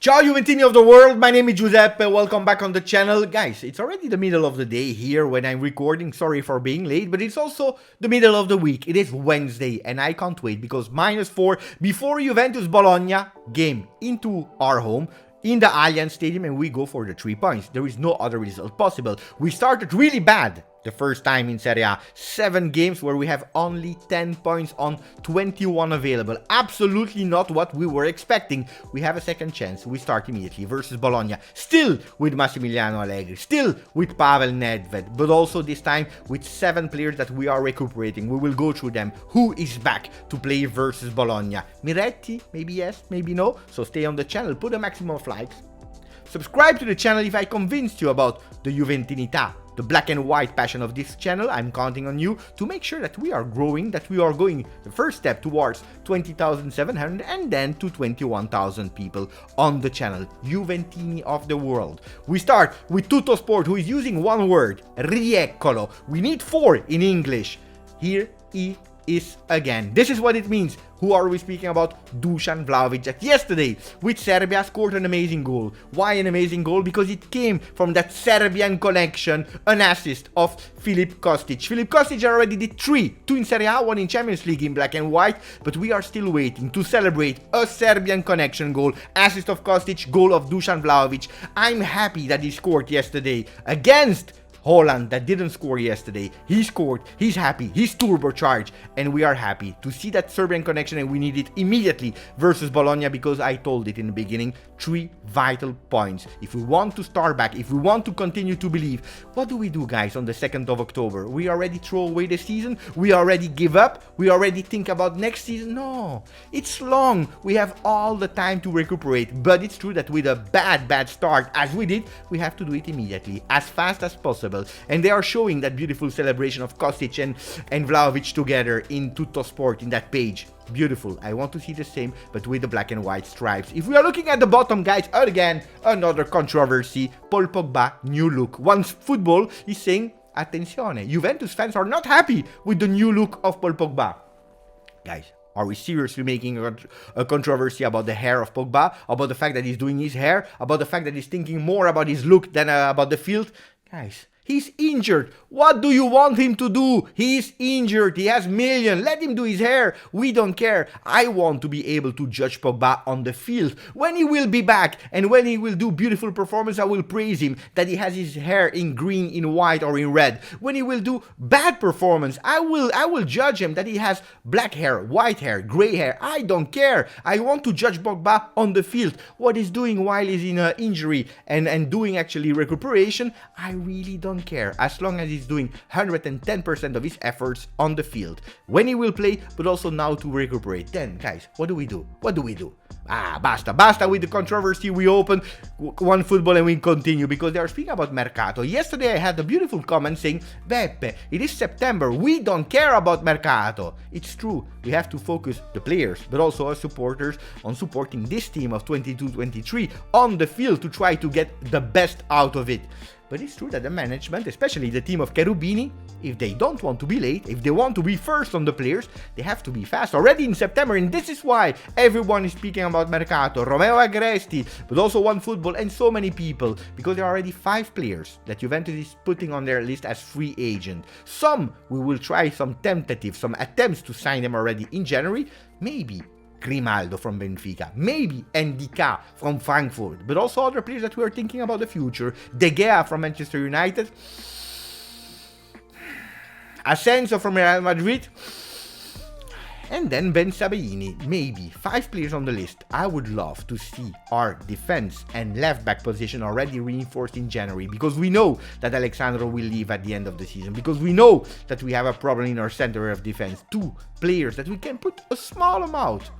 Ciao Juventini of the world, my name is Giuseppe, welcome back on the channel. Guys, it's already the middle of the day here when I'm recording, sorry for being late, but it's also the middle of the week. It is Wednesday and I can't wait because -4 before Juventus Bologna game into our home in the Allianz Stadium and we go for the 3 points. There is no other result possible. We started really bad the first time in Serie A. 7 games where we have only 10 points on 21 available. Absolutely not what we were expecting. We have a second chance. We start immediately versus Bologna. Still with Massimiliano Allegri. Still with Pavel Nedved. But also this time with 7 players that we are recuperating. We will go through them. Who is back to play versus Bologna? Miretti? Maybe yes, maybe no. So stay on the channel. Put a maximum of likes. Subscribe to the channel if I convinced you about the Juventinità, the black and white passion of this channel. I'm counting on you to make sure that we are growing, that we are going the first step towards 20,700 and then to 21,000 people on the channel. Juventini of the world. We start with Tutto Sport, who is using one word, rieccolo. We need 4 in English. Here he is again. This is what it means. Who are we speaking about? Dusan Vlahovic that yesterday with Serbia scored an amazing goal. Why an amazing goal? Because it came from that Serbian connection, an assist of Filip Kostic. Filip Kostic already did 3, 2 in Serie A, 1 in Champions League in black and white, but we are still waiting to celebrate a Serbian connection goal. Assist of Kostic, goal of Dusan Vlahovic. I'm happy that he scored yesterday against Holland that didn't score yesterday. He scored, he's happy, he's turbocharged, and we are happy to see that Serbian connection, and we need it immediately versus Bologna because I told it in the beginning, 3 vital points. If we want to start back, if we want to continue to believe, what do we do, guys, on the 2nd of October? We already throw away the season? We already give up? We already think about next season? No, it's long. We have all the time to recuperate, but it's true that with a bad start, as we did, we have to do it immediately, as fast as possible. And they are showing that beautiful celebration of Kostic and Vlahovic together in Tutto Sport in that page. Beautiful. I want to see the same, but with the black and white stripes. If we are looking at the bottom, guys, again, another controversy. Paul Pogba, new look. OneFootball is saying, attenzione, Juventus fans are not happy with the new look of Paul Pogba. Guys, are we seriously making a controversy about the hair of Pogba? About the fact that he's doing his hair? About the fact that he's thinking more about his look than about the field? Guys, he's injured. What do you want him to do? He's injured. He has millions. Let him do his hair. We don't care. I want to be able to judge Pogba on the field. When he will be back and when he will do beautiful performance, I will praise him that he has his hair in green, in white or in red. When he will do bad performance, I will judge him that he has black hair, white hair, gray hair. I don't care. I want to judge Pogba on the field. What he's doing while he's in injury and doing actually recuperation, I really don't care, as long as he's doing 110% of his efforts on the field. When he will play, but also now to recuperate. Then, guys, what do we do? What do we do? Basta with the controversy. We open OneFootball and we continue because they are speaking about Mercato. Yesterday I had a beautiful comment saying, Beppe, it is September, we don't care about Mercato. It's true, we have to focus, the players, but also our supporters, on supporting this team of 22-23 on the field to try to get the best out of it. But it's true that the management, especially the team of Cherubini, if they don't want to be late, if they want to be first on the players, they have to be fast already in September. And this is why everyone is speaking about Mercato, Romeo Agresti, but also OneFootball and so many people, because there are already 5 players that Juventus is putting on their list as free agent. Some we will try some tentative, some attempts to sign them already in January, maybe Grimaldo from Benfica, maybe Ndika from Frankfurt, but also other players that we are thinking about the future. De Gea from Manchester United, Asensio from Real Madrid, and then Ben Sabaini. Maybe 5 players on the list. I would love to see our defense and left back position already reinforced in January, because we know that Alexandro will leave at the end of the season, because we know that we have a problem in our center of defense. 2 players that we can put a small amount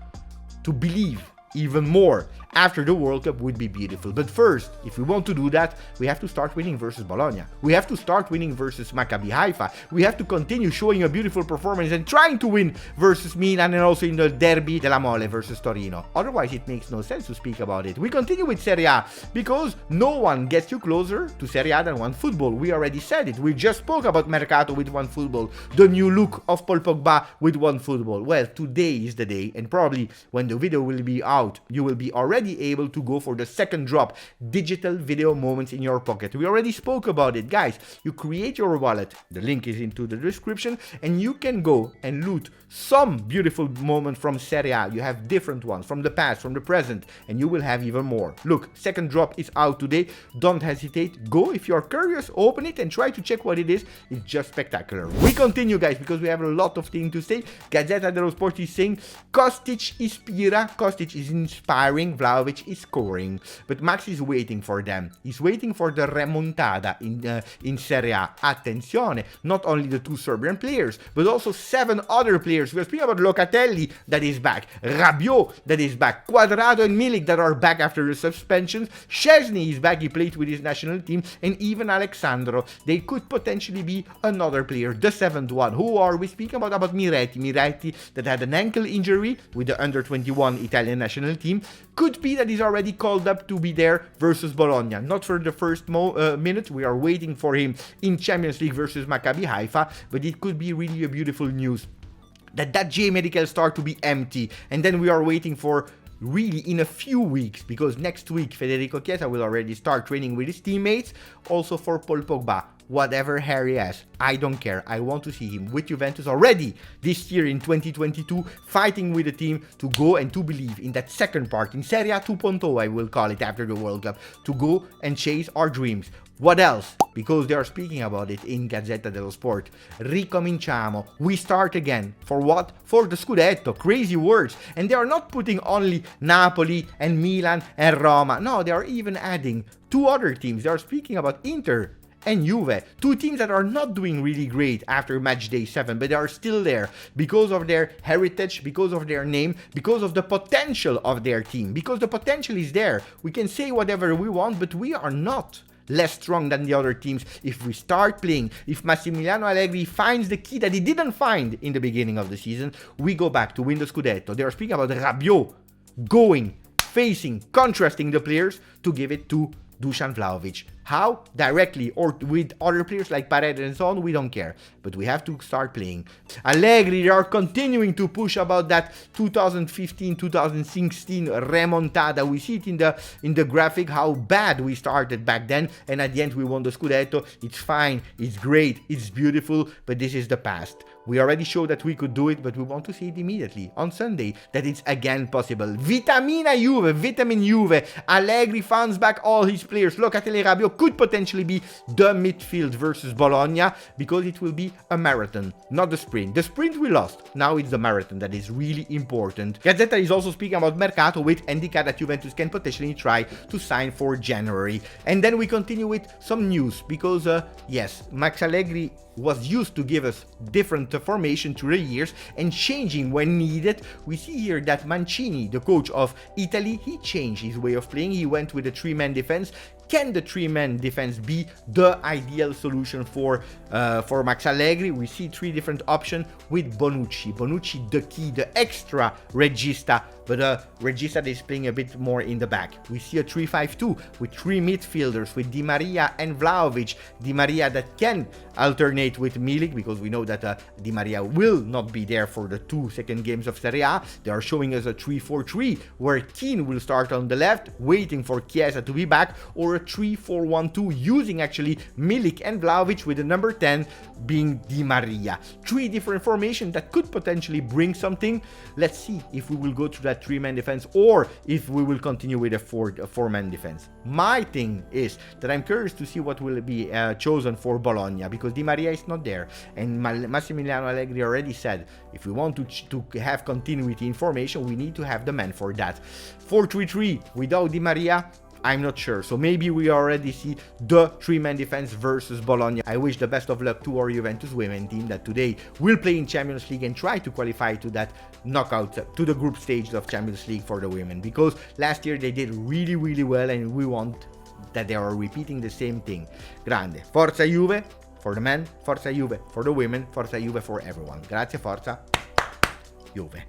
to believe even more after the World Cup would be beautiful. But first, if we want to do that, we have to start winning versus Bologna. We have to start winning versus Maccabi Haifa. We have to continue showing a beautiful performance and trying to win versus Milan and also in the Derby della Mole versus Torino. Otherwise, it makes no sense to speak about it. We continue with Serie A because no one gets you closer to Serie A than OneFootball. We already said it. We just spoke about Mercato with OneFootball, the new look of Paul Pogba with OneFootball. Well, today is the day, and probably when the video will be out out, you will be already able to go for the second drop, digital video moments in your pocket. We already spoke about it, guys. You create your wallet, the link is into the description, and you can go and loot some beautiful moments from Serie A. You have different ones from the past, from the present, and you will have even more. Look, second drop is out today. Don't hesitate. Go if you're curious, open it and try to check what it is. It's just spectacular. We continue, guys, because we have a lot of things to say. Gazzetta dello Sport is saying Kostic ispira. Kostic is inspiring. Vlahovic is scoring. But Max is waiting for them. He's waiting for the remontada in Serie A. Attenzione, not only the two Serbian players, but also 7 other players. We're speaking about Locatelli that is back, Rabiot that is back, Quadrado and Milik that are back after the suspensions. Szczesny is back, he played with his national team, and even Alexandro. They could potentially be another player, the 7th one. Who are we speaking about? About Miretti. Miretti that had an ankle injury with the under-21 Italian national team. Could be that he's already called up to be there versus Bologna. Not for the first minute. We are waiting for him in Champions League versus Maccabi Haifa, but it could be really a beautiful news that J Medical start to be empty, and then we are waiting for really in a few weeks, because next week Federico Chiesa will already start training with his teammates, also for Paul Pogba. Whatever Harry has, I don't care. I want to see him with Juventus already this year in 2022, fighting with the team to go and to believe in that second part, in Serie A 2.0, I will call it after the World Cup, to go and chase our dreams. What else? Because they are speaking about it in Gazzetta dello Sport. Ricominciamo. We start again. For what? For the Scudetto. Crazy words. And they are not putting only Napoli and Milan and Roma. No, they are even adding 2 other teams. They are speaking about Inter and Juve, 2 teams that are not doing really great after match day 7, but they are still there because of their heritage, because of their name, because of the potential of their team, because the potential is there. We can say whatever we want, but we are not less strong than the other teams if we start playing. If Massimiliano Allegri finds the key that he didn't find in the beginning of the season, we go back to win the Scudetto. They are speaking about Rabiot going, facing, contrasting the players to give it to Dusan Vlahovic. How? Directly or with other players like Paredes and so on, we don't care. But we have to start playing. Allegri, they are continuing to push about that 2015-2016 remontada. We see it in the graphic how bad we started back then, and at the end we won the Scudetto. It's fine, it's great, it's beautiful, but this is the past. We already showed that we could do it, but we want to see it immediately on Sunday, that it's again possible. Vitamina Juve, Vitamin Juve. Allegri funds back all his players. Locatelli, Rabiot could potentially be the midfield versus Bologna, because it will be a marathon, not the sprint. The sprint we lost. Now it's the marathon that is really important. Gazzetta is also speaking about Mercato with indica that Juventus can potentially try to sign for January. And then we continue with some news, because yes, Max Allegri was used to give us different formation through the years and changing when needed. We see here that Mancini, the coach of Italy, he changed his way of playing. He went with a 3-man defense. Can the 3-man defense be the ideal solution for Max Allegri? We see 3 different options with Bonucci. Bonucci, the key, the extra regista, but regista that is playing a bit more in the back. We see a 3-5-2 with 3 midfielders with Di Maria and Vlahovic. Di Maria that can alternate with Milik, because we know that Di Maria will not be there for the 2 second games of Serie A. They are showing us a 3-4-3 where Keane will start on the left, waiting for Chiesa to be back, or a 3-4-1-2 using actually Milik and Vlahovic with the number 10 being Di Maria. 3 different formations that could potentially bring something. Let's see if we will go to that 3-man defense or if we will continue with a 4-man defense. My thing is that I'm curious to see what will be chosen for Bologna, because Di Maria is not there, and Massimiliano Allegri already said if we want to have continuity in formation, we need to have the man for that. 4-3-3 without Di Maria, I'm not sure. So maybe we already see the 3-man defense versus Bologna. I wish the best of luck to our Juventus Women team that today will play in Champions League and try to qualify to that knockout, to the group stage of Champions League for the women. Because last year they did really, really well, and we want that they are repeating the same thing. Grande. Forza Juve for the men, Forza Juve for the women, Forza Juve for everyone. Grazie, Forza Juve.